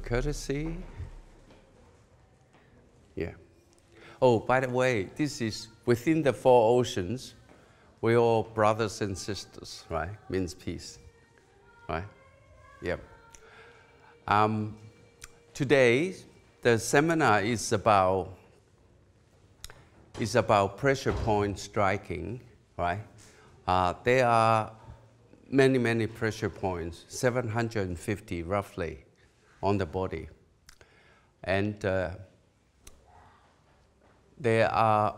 courtesy. Yeah. Oh, by the way, this is within the four oceans. We're all brothers and sisters, right? Means peace, right? Yep. Today, the seminar is about pressure point striking, right? There are many pressure points, 750 roughly, on the body. And there are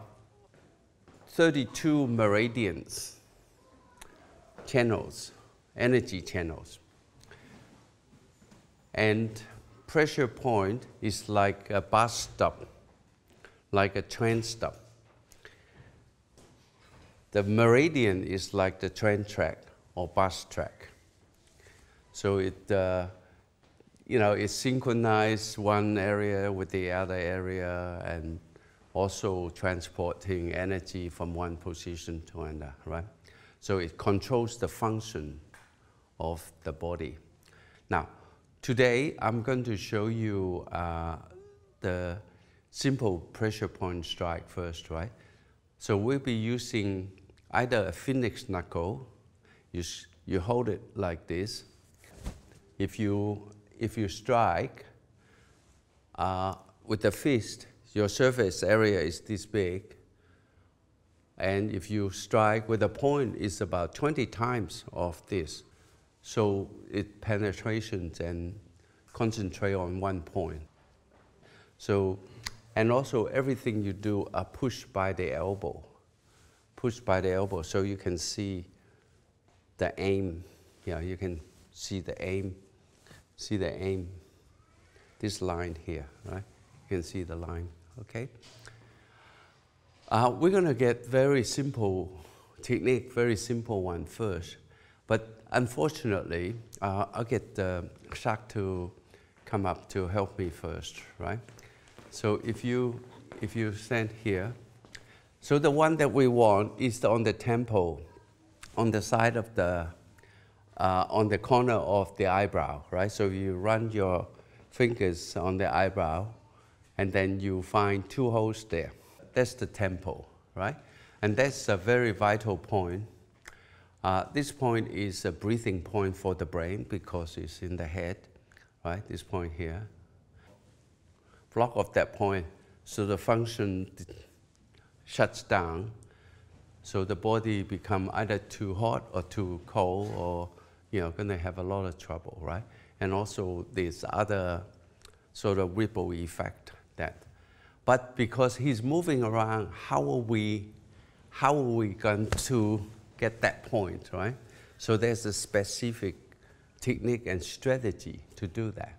32 meridians, channels, energy channels. And pressure point is like a bus stop, like a train stop. The meridian is like the train track or bus track. So it, it synchronizes one area with the other area and also transporting energy from one position to another, right? So it controls the function of the body. Now, today I'm going to show you the simple pressure point strike first, right? So we'll be using either a Pheonix knuckle. You hold it like this. If you strike with the fist, your surface area is this big. And if you strike with a point, it's about 20 times of this. So it penetrates and concentrates on one point. So, and also everything you do are pushed by the elbow. Pushed by the elbow, so you can see the aim. Yeah, you can see the aim. See the aim. This line here, right? You can see the line, okay? We're gonna get very simple technique, very simple one first. But unfortunately, I'll get Shak to come up to help me first, right? So if you stand here, so the one that we want is on the temple, on the side of the, on the corner of the eyebrow, right? So you run your fingers on the eyebrow, and then you find two holes there. That's the temple, right? And that's a very vital point. This point is a breathing point for the brain because it's in the head, right? This point here. Block off that point, so the function shuts down, so the body become either too hot or too cold, or gonna have a lot of trouble, right? And also this other sort of ripple effect that. But because he's moving around, how are we going to get that point, right? So there's a specific technique and strategy to do that,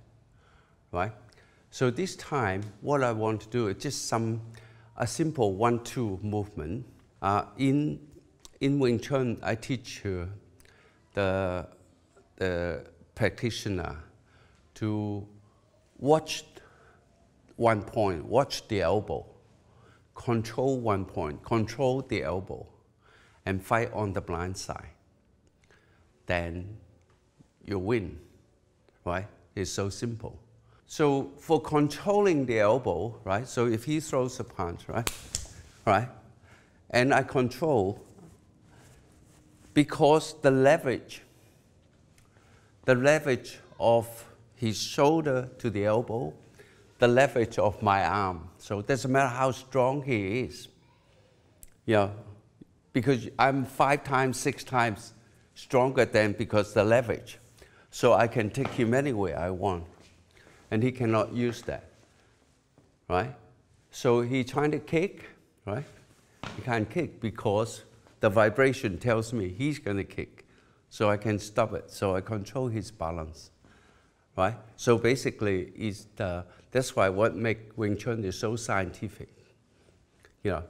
right? So this time, what I want to do is just a simple 1-2 movement. In Wing Chun, I teach the practitioner to watch one point, watch the elbow, control one point, control the elbow, and fight on the blind side. Then you win, right? It's so simple. So for controlling the elbow, right? So if he throws a punch, right? And I control, because the leverage of his shoulder to the elbow, the leverage of my arm. So it doesn't matter how strong he is, because I'm 5 times, 6 times stronger than because the leverage. So I can take him anywhere I want. And he cannot use that, right? So he's trying to kick, right? He can't kick because the vibration tells me he's going to kick. So I can stop it. So I control his balance, right? So basically, that's why what makes Wing Chun is so scientific.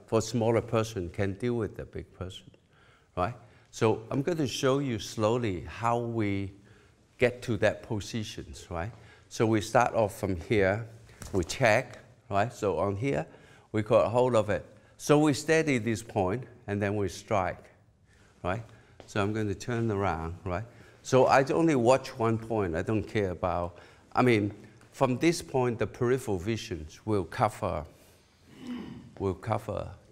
For a smaller person can deal with a big person, right? So I'm going to show you slowly how we get to that positions, right? So we start off from here, we check, right? So on here, we got hold of it. So we steady this point, and then we strike, right? So I'm going to turn around, right? So I only watch one point. I don't care about, From this point, the peripheral visions will cover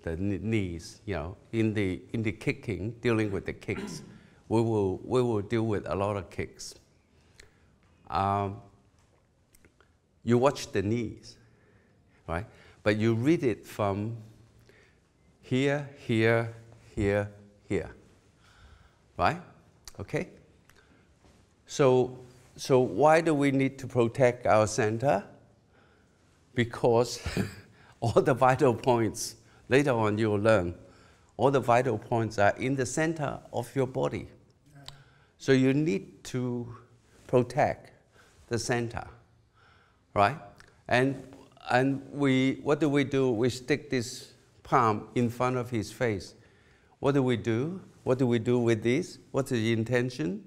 the knees. You know, in the kicking, dealing with the kicks, we will deal with a lot of kicks. You watch the knees, right? But you read it from here, here, here, here, right? Okay? So why do we need to protect our center? Because all the vital points, later on you will learn, all the vital points are in the center of your body. So you need to protect the center, right? And what do? We stick this palm in front of his face. What do we do? What do we do with this? What's the intention?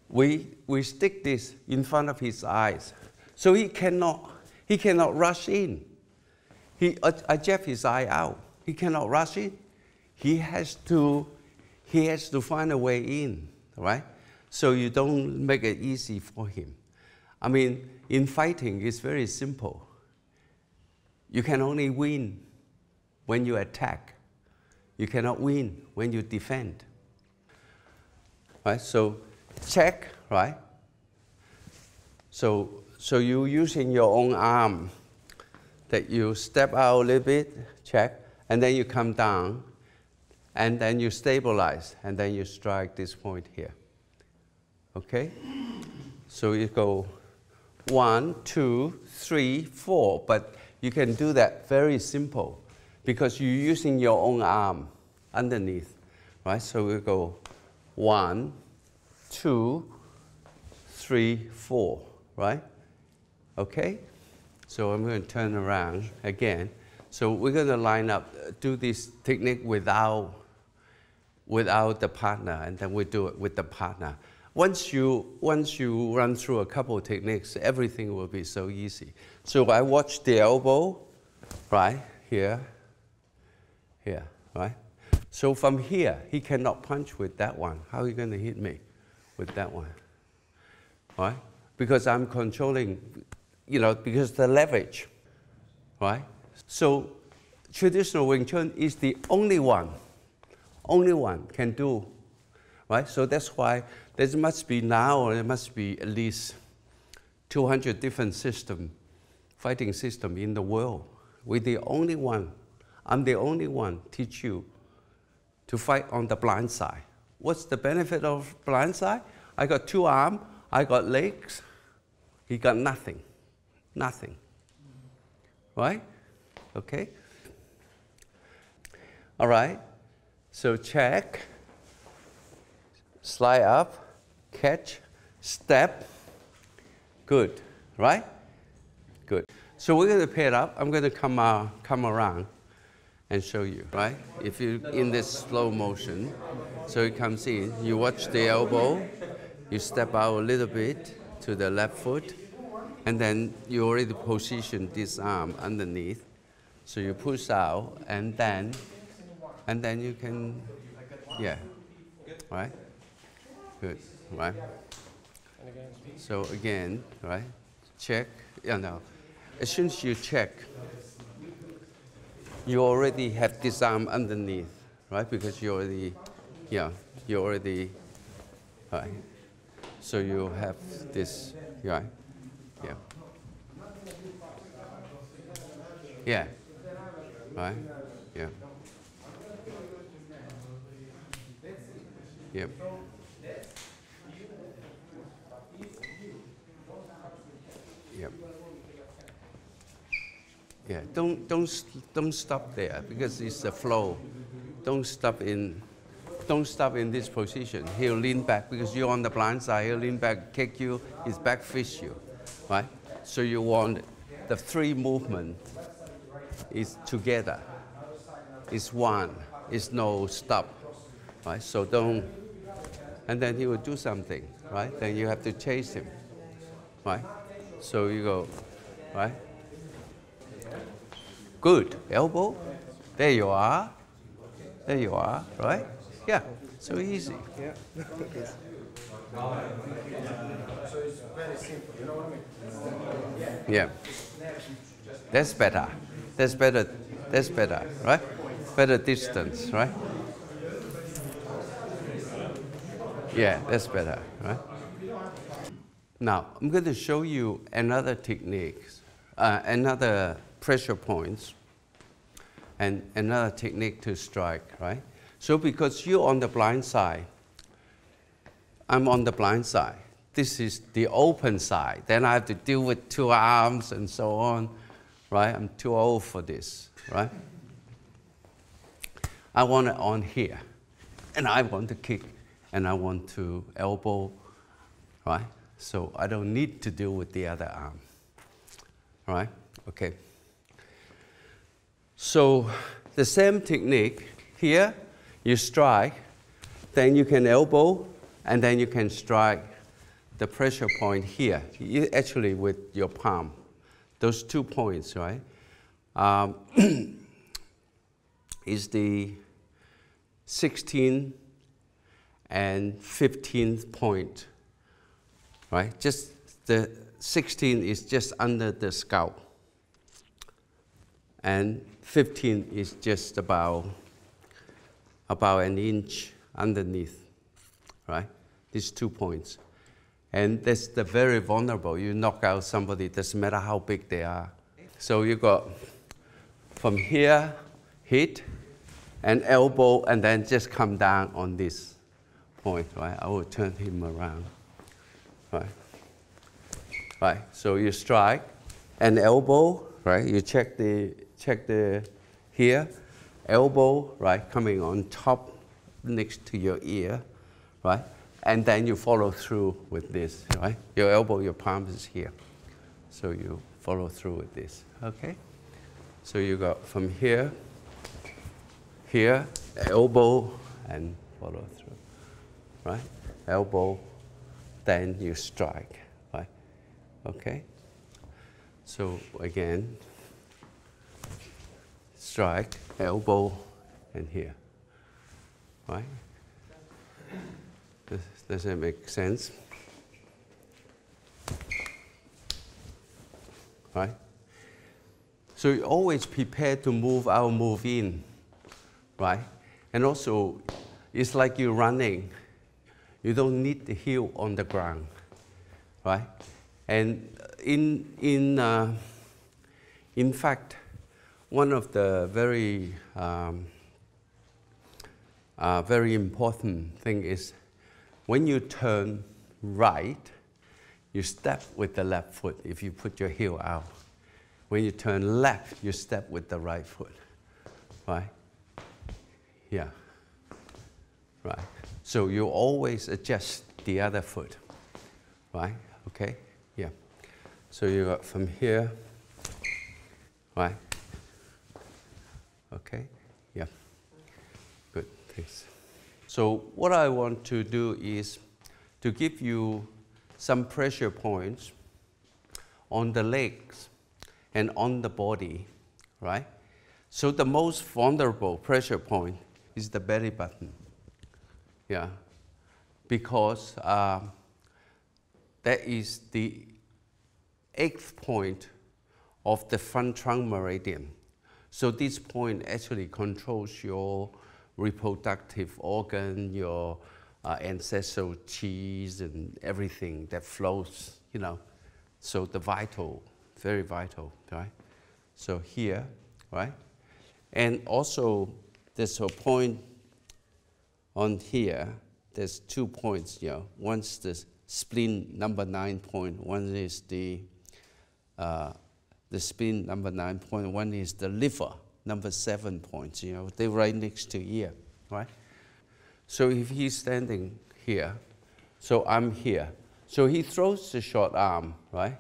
We stick this in front of his eyes, so he cannot rush in. I jab his eye out. He cannot rush in. He has to find a way in, right? So you don't make it easy for him. I mean, in fighting, it's very simple. You can only win when you attack. You cannot win when you defend. Right? So check, right? So you're using your own arm, that you step out a little bit, check, and then you come down, and then you stabilize, and then you strike this point here. Okay? So you go 1, 2, 3, 4, but you can do that very simple because you're using your own arm underneath, right? So we go 1, 2, 3, 4, right? Okay? So I'm going to turn around again. So we're going to line up, do this technique without the partner, and then we do it with the partner. Once you run through a couple of techniques, everything will be so easy. So I watch the elbow, right, here, right? So from here, he cannot punch with that one. How are you going to hit me with that one? Right? Because I'm controlling, you know, because the leverage, right? So traditional Wing Chun is the only one can do, right? So that's why there must be at least 200 different fighting system in the world. We're the only one. I'm the only one teach you to fight on the blind side. What's the benefit of blind side? I got 2 arms, I got legs. He got nothing, right? Okay. All right. So check, slide up, catch, step. Good, right? Good. So we're going to pair it up. I'm going to come around and show you, right? If you in this slow motion, so it comes in, you watch the elbow, you step out a little bit to the left foot, and then you already position this arm underneath. So you push out, and then you can, yeah, right? Good, right? So again, right? Check, as soon as you check, you already have this arm underneath, right? Because you already, right? So you have this, right? Yeah. Yeah. Right? Yeah. Yep. Yep. Yeah. Don't stop there because it's a flow. Don't stop in this position. He'll lean back because you're on the blind side. He'll lean back, kick you, his back fish you, right? So you want the 3 movement is together. It's one. It's no stop, right? So don't. And then he will do something, right? Then you have to chase him, right? So you go, right? Good. Elbow. There you are. There you are, right? Yeah. So easy. Yeah. So it's very simple, you know what I mean? Yeah. That's better. That's better. That's better, right? Better distance, right? Yeah, that's better, right? Now, I'm going to show you another technique, another pressure points, and another technique to strike, right? So because you're on the blind side, I'm on the blind side. This is the open side. Then I have to deal with two arms and so on, right? I'm too old for this, right? I want it on here, and I want to kick, and I want to elbow, right? So I don't need to deal with the other arm, right? Okay. So the same technique here, you strike, then you can elbow, and then you can strike the pressure point here, actually with your palm. Those 2 points, right? Is the 16th and 15th point, right? Just the 16 is just under the scalp, and 15 is just about an inch underneath, right? These 2 points. And that's the very vulnerable. You knock out somebody, doesn't matter how big they are. So you got from here, hit, and elbow, and then just come down on this point, right? I will turn him around, right? Right, so you strike, and elbow, right? You check the here, elbow, right? Coming on top next to your ear, right? And then you follow through with this, right? Your elbow, your palm is here. So you follow through with this, okay? So you got from here, here, elbow, and follow through, right? Elbow, then you strike, right? Okay? So again, strike, elbow, and here, right? Does that make sense? Right? So you always prepare to move out, move in, right? And also, it's like you're running. You don't need the heel on the ground, right? And in fact, one of the very important thing is when you turn right, you step with the left foot if you put your heel out. When you turn left, you step with the right foot, right? Yeah, right. So you always adjust the other foot, right? Okay, yeah. So you got from here, right? Okay, yeah. Good, thanks. So what I want to do is to give you some pressure points on the legs and on the body, right? So the most vulnerable pressure point is the belly button, yeah, because that is the 8th point of the front trunk meridian. So this point actually controls your reproductive organ, your ancestral chi and everything that flows, you know. So the vital, very vital, right? So here, right? And also there's a point on here, there's 2 points, you know. One's the spleen number 9 point, one is the spleen number 9 point, one is the liver number 7 points, you know, they're right next to ear, right? So if he's standing here, so I'm here. So he throws the short arm, right?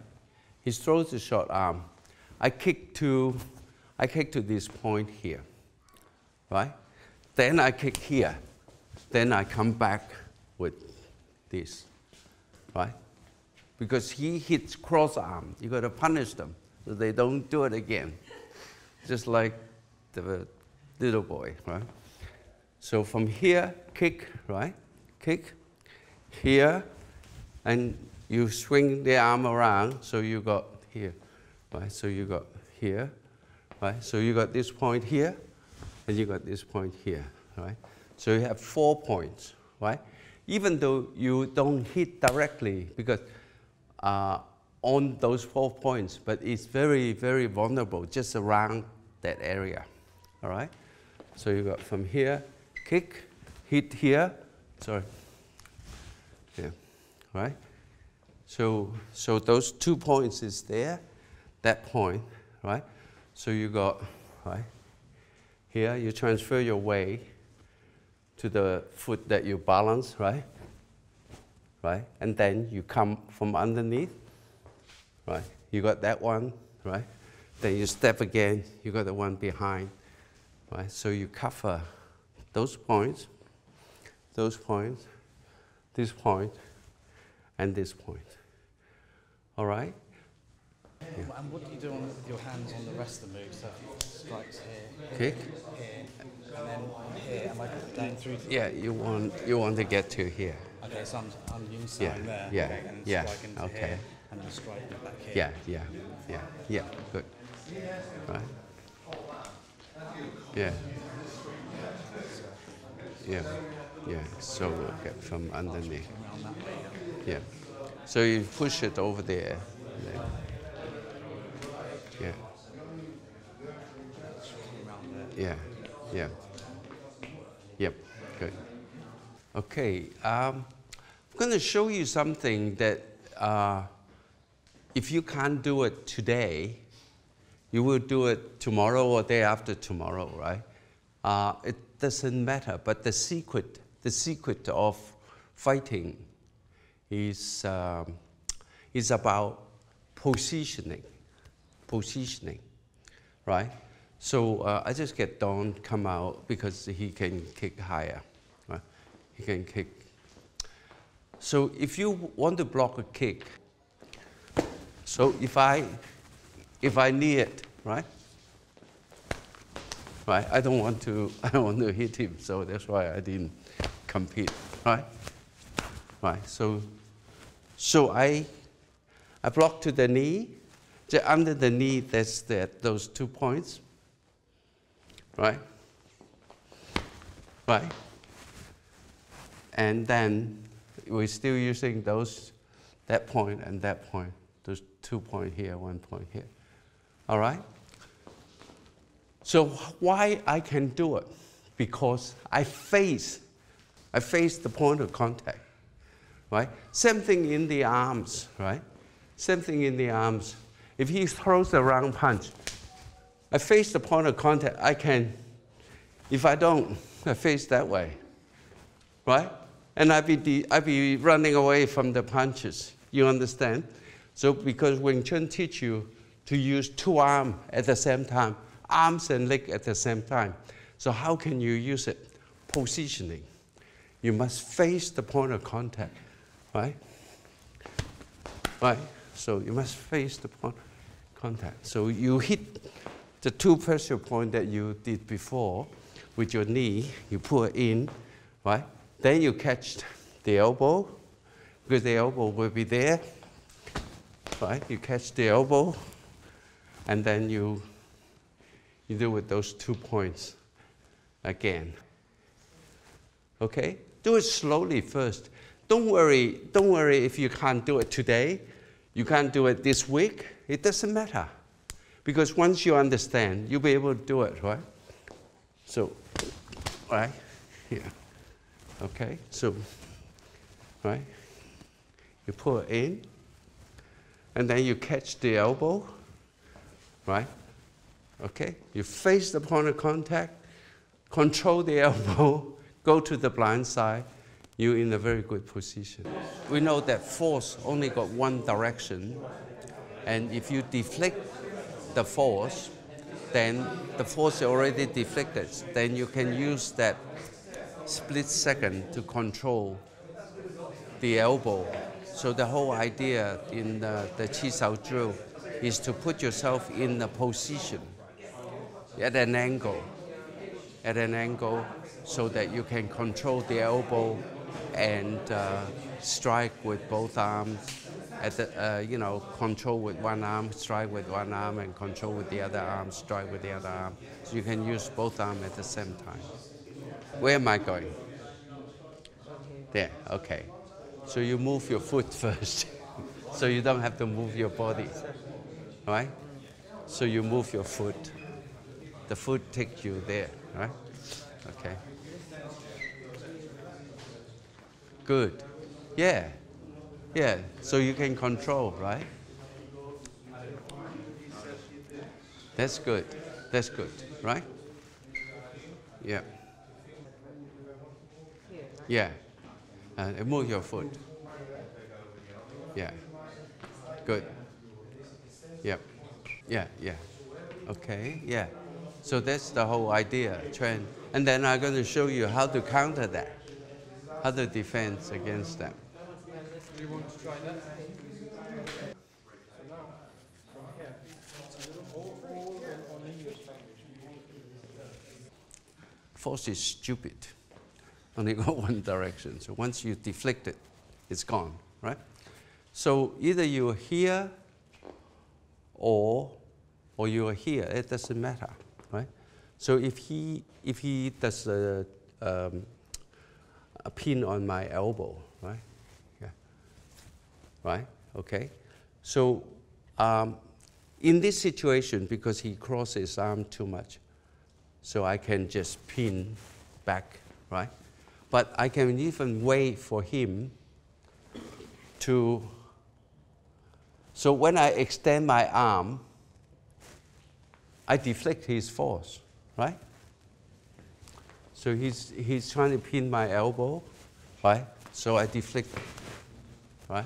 He throws the short arm. I kick to this point here, right? Then I kick here. Then I come back with this, right? Because he hits cross arm. You got to punish them so they don't do it again. Just like the little boy, right? So from here, kick, right? Kick. Here, And you swing the arm around, so you got here, right? So you got here, right? So you got this point here, and you got this point here, right? So you have 4 points, right? Even though you don't hit directly, because on those 4 points, but it's very, very vulnerable just around that area, all right? So you got from here, kick, hit here, sorry, yeah, right? So those 2 points is there, that point, right? So you got, right, here you transfer your weight to the foot that you balance, right? Right, and then you come from underneath, right? You got that one, right? Then you step again, you got the one behind, right? So you cover those points, this point, and this point. All right? Yeah. And what do you do with your hands on the rest of the move? So if you strikes here, Kick. Here, and then here, am I going through? Yeah, you want to get to here. Okay, so I'm inside there. Yeah, okay, and yeah, strike into okay. here, and then strike back here. Yeah, good. Right. Yeah. So okay, from underneath. Around that way, yeah. So you push it over there. Yeah. Yeah. Yep, good. Okay, I'm going to show you something that if you can't do it today, you will do it tomorrow or day after tomorrow, right? It doesn't matter, but the secret of fighting is about positioning, right? So I just get Don come out because he can kick higher, right? He can kick. So if you want to block a kick, so if I knee it, right? Right, I don't want to hit him, so that's why I didn't compete, right? Right, so I block to the knee. Just under the knee, that's those 2 points, right? Right. And then we're still using that point and that point, those 2 points here, 1 point here. All right? So why I can do it? Because I face the point of contact, right? Same thing in the arms, right? Same thing in the arms. If he throws a round punch, I face the point of contact. I can, if I don't, I face that way, right? And I'd be running away from the punches. You understand? So because Wing Chun teach you to use 2 arms at the same time, arms and leg at the same time. So how can you use it? Positioning. You must face the point of contact, right? Right? So you must face the point of contact. So you hit the 2 pressure points that you did before with your knee, you pull it in, right? Then you catch the elbow, because the elbow will be there, right? You catch the elbow, and then you do with those 2 points again. Okay? Do it slowly first. Don't worry if you can't do it today, you can't do it this week, it doesn't matter. Because once you understand, you'll be able to do it, right? So, right here. Okay, so, right? You pull it in, and then you catch the elbow, right? Okay, you face the point of contact, control the elbow, go to the blind side, you're in a very good position. We know that force only got one direction, and if you deflect the force, then the force is already deflected. Then you can use that split second to control the elbow. So the whole idea in the Chi Sao drill is to put yourself in a position at an angle, so that you can control the elbow and strike with both arms. At the, control with one arm, strike with one arm, and control with the other arm, strike with the other arm. So you can use both arms at the same time. Where am I going? There, okay. So you move your foot first, so you don't have to move your body, right? So you move your foot. The foot takes you there, right? Okay. Good. Yeah. Yeah, so you can control, right? That's good. That's good, right? Yeah. Yeah. Move your foot. Yeah. Good. Yep. Yeah, yeah. Okay, yeah. So that's the whole idea, train. And then I'm going to show you how to counter that, how to defend against that. Do you want to try that? So now, from here, it's a little all on English language. Force is stupid. Only go one direction. So once you deflect it, it's gone, right? So either you're here or you're here. It doesn't matter, right? So if he does a pin on my elbow, right? Yeah. Right? Okay. So in this situation, because he crosses his arm too much, so I can just pin back, right? But I can even wait for him to. So when I extend my arm, I deflect his force, right? So he's trying to pin my elbow, right? So I deflect, right?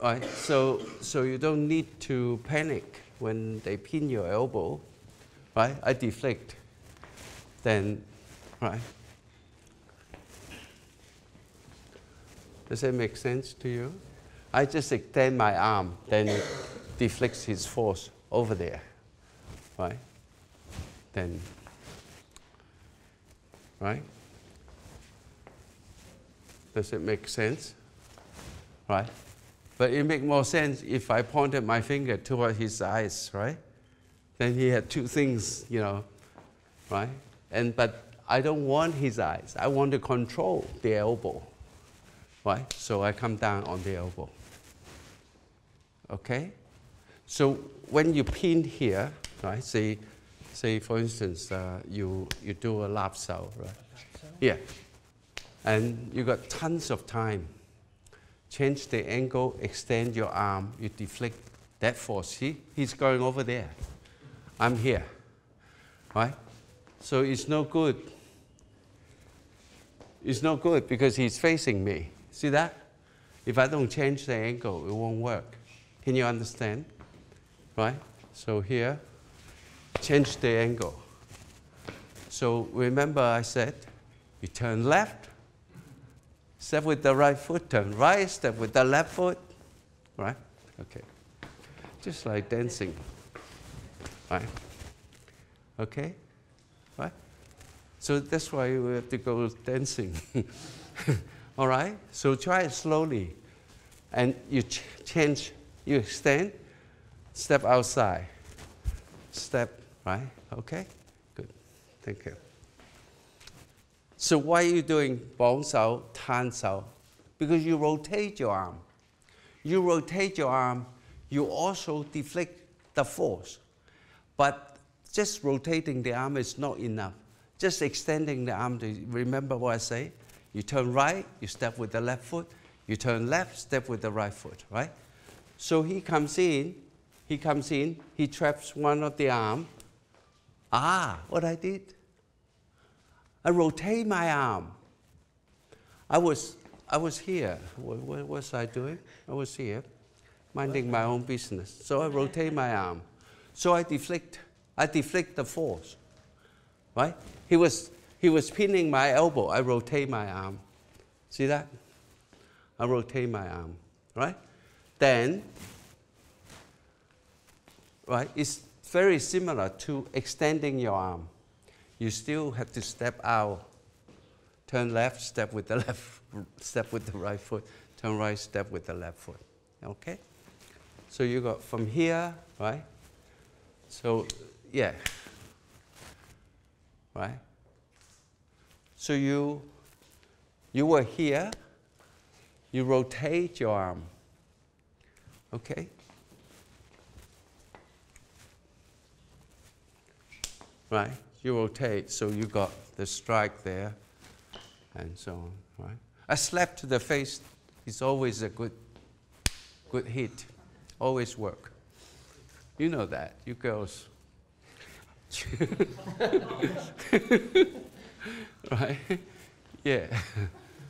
Right. So you don't need to panic when they pin your elbow, right? I deflect, then, right? Does that make sense to you? I just extend my arm, then it deflects his force over there, right? Then, right? Does it make sense? Right? But it makes more sense if I pointed my finger toward his eyes, right? Then he had two things, right? But I don't want his eyes. I want to control the elbow, right? So I come down on the elbow. Okay? So when you pin here, right? Say for instance, you do a lap sao, right? Yeah. And you got tons of time. Change the angle, extend your arm, you deflect that force. See, he's going over there. I'm here, right? So it's no good. It's no good because he's facing me. See that? If I don't change the angle, it won't work. Can you understand? Right? So here, change the angle. So remember I said, you turn left, step with the right foot, turn right, step with the left foot, right? Okay. Just like dancing, right? Okay? Right? So that's why we have to go dancing. All right? So try it slowly. And you change, you extend, step outside, step, right? Okay? Good. Thank you. So why are you doing bong sao, tan sao? Because you rotate your arm. You rotate your arm, you also deflect the force. But just rotating the arm is not enough. Just extending the arm, remember what I say? You turn right, you step with the left foot. You turn left, step with the right foot, right? So he comes in, he traps one of the arm. What I did? I rotate my arm. I was here. What was I doing? I was here, minding my own business. So I rotate my arm. So I deflect the force, right? He was pinning my elbow. I rotate my arm. See that? I rotate my arm, right? Then, right, it's very similar to extending your arm. You still have to step out Turn left, step with the left, step with the right foot. Turn right, step with the left foot. Okay? So you got from here, right? So, yeah. Right? So you were here, you rotate your arm. Okay? Right? You rotate, so you got the strike there, and so on, right? A slap to the face is always a good hit. Always work. You know that, you girls. Right? Yeah.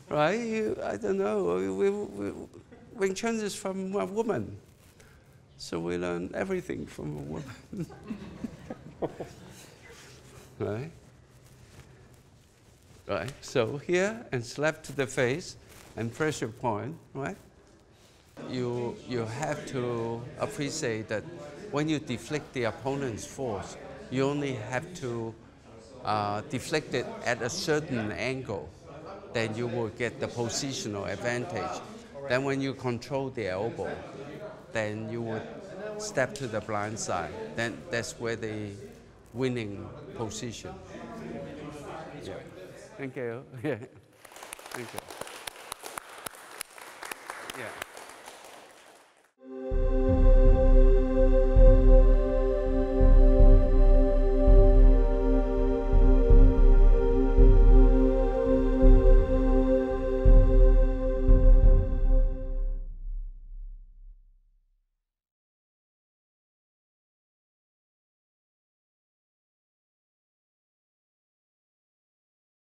Right? I don't know. Wing Chun is from a woman. So we learn everything from a woman. Right? Right? So here, and slap to the face, and pressure point, right? You have to appreciate that when you deflect the opponent's force, you only have to deflect it at a certain angle. Then you will get the positional advantage. Then when you control the elbow, then you would step to the blind side. Then that's where the winning position. Yeah. Thank you. Yeah. Thank you. Yeah.